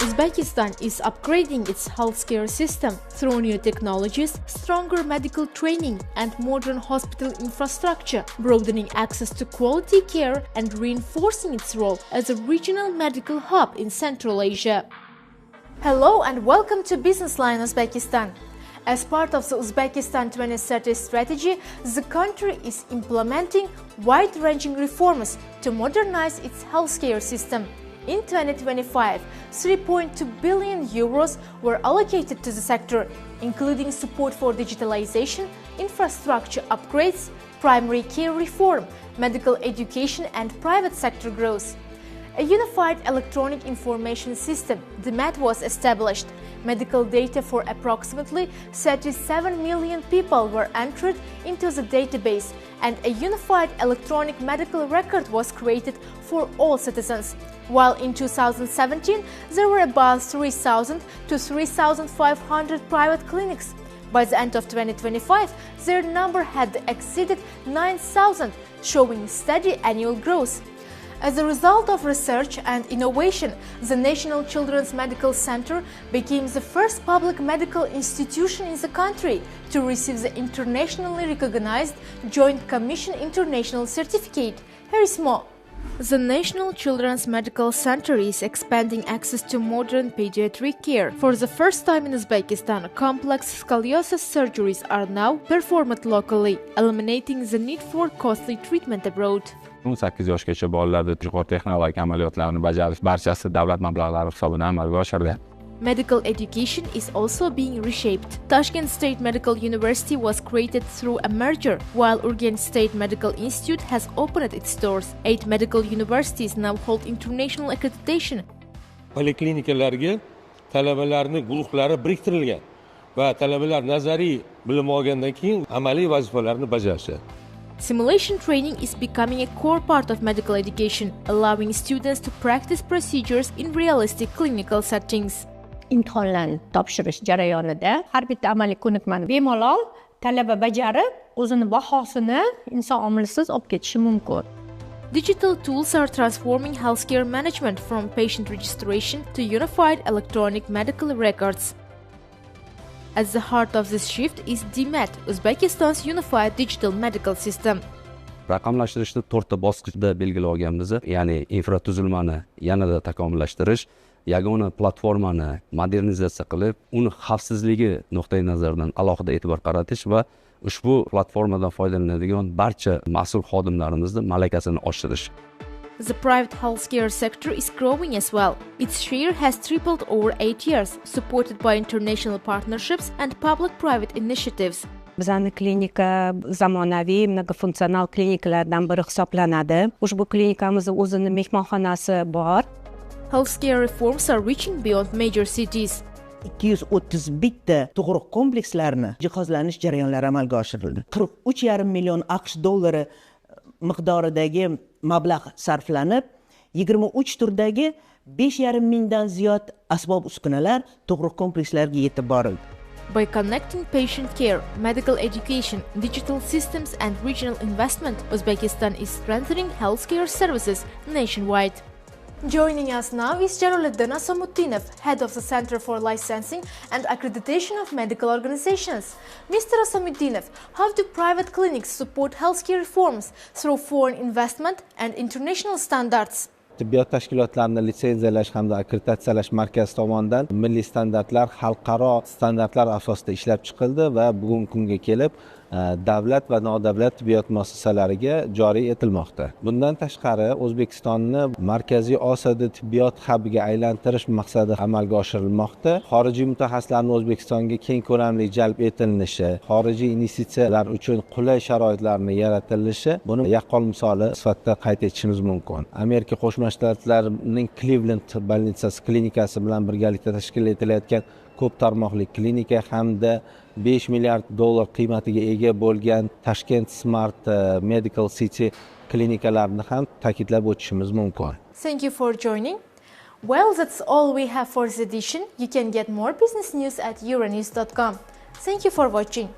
Uzbekistan is upgrading its healthcare system through new technologies, stronger medical training, and modern hospital infrastructure, broadening access to quality care and reinforcing its role as a regional medical hub in Central Asia. Hello and welcome to Business Line Uzbekistan. As part of the Uzbekistan 2030 strategy, the country is implementing wide-ranging reforms to modernize its healthcare system. In 2025, 3.2 billion euros were allocated to the sector, including support for digitalization, infrastructure upgrades, primary care reform, medical education and private sector growth. A unified electronic information system, DMET, was established. Medical data for approximately 37 million people were entered into the database, and a unified electronic medical record was created for all citizens. While in 2017, there were about 3,000 to 3,500 private clinics. By the end of 2025, their number had exceeded 9,000, showing steady annual growth. As a result of research and innovation, the National Children's Medical Center became the first public medical institution in the country to receive the internationally recognized Joint Commission International Certificate. Here is more. The National Children's Medical Center is expanding access to modern pediatric care. For the first time in Uzbekistan, complex scoliosis surgeries are now performed locally, eliminating the need for costly treatment abroad. 18 yoshgacha bolalarda yuqori texnologik amaliyotlarni bajarish barchasi davlat mablag'lari hisobidan amalga oshirilgan. Medical education is also being reshaped. Tashkent State Medical University was created through a merger, while Urgench State Medical Institute has opened its doors. 8 medical universities now hold international accreditation. Poliklinikalarga talabalarning guruhlari biriktirilgan va talabalar nazariy bilim olgandan keyin amaliy vazifalarni bajarishadi. Simulation training is becoming a core part of medical education, allowing students to practice procedures in realistic clinical settings. Imtihonlarni topshirish jarayonida har bitta amaliy ko'nikmani bemalol talaba bajarib, o'zini bahosini inson omilisiz olib ketishi mumkin. Digital tools are transforming healthcare management from patient registration to unified electronic medical records. At the heart of this shift is DMET, Uzbekistan's unified digital medical system. Raqamlashtirishni 4 ta bosqichda belgilab olganmiz, ya'ni infratuzilmani yanada takomillashtirish, yagona platformani modernizatsiya qilib, uni xavfsizligi nuqtai nazaridan alohida e'tibor qaratish va ushbu platformadan foydalanadigan barcha mas'ul xodimlarimizni malakasini oshirish. The private healthcare sector is growing as well. Its share has tripled over 8 years, supported by international partnerships and public-private initiatives. Bizning klinika zamonaviy mnogofunksional klinikalardan biri hisoblanadi. Ushbu klinikamizning o'zining mehmonxonasi bor. Healthcare reforms are reaching beyond major cities. 231 ta tug'ruq komplekslarini jihozlanish jarayonlari amalga oshirildi. 43,5 million AQSh dollari miqdoridagi mablag' sarflanib, 23 turdagi 5,5 mingdan ziyod asbob-uskunalar tug'ruq komplekslariga yetib borildi. By connecting patient care, medical education, digital systems and regional investment, Uzbekistan is strengthening healthcare services nationwide. Joining us now is Jaloliddin Asamuddinov, head of the Center for Licensing and Accreditation of Medical Organizations. Mr. Asamuddinov, how do private clinics support healthcare reforms through foreign investment and international standards? Tibbiyot tashkilotlarini litsenziyalash hamda akkreditatsiyalash markazi tomonidan milliy standartlar xalqaro standartlar asosida ishlab chiqildi va bugungi kunga kelib davlat va nodavlat tibbiyot muassasalariga joriy etilmoqda. Bundan tashqari O'zbekistonni Markaziy Osiyoda tibbiyot hubiga aylantirish maqsadi amalga oshirilmoqda. Xorijiy mutaxassislarning O'zbekistonga keng ko'lamli jalb etilishi, xorijiy investitsiyalar uchun qulay sharoitlarning yaratilishi buni yaqqol misoli sifatida qayd etishimiz mumkin. Amerika Qo'shma Shtatlarining Cleveland bolnitsasi klinikasi bilan birgalikda tashkil etilayotgan ko'p tarmoqli klinika hamda 5 milliard dollar qiymatiga ega bo'lgan Tashkent Smart Medical City klinikalarini ham ta'kidlab o'tishimiz mumkin. Thank you for joining. Well, that's all we have for this edition. You can get more business news at euronews.com. Thank you for watching.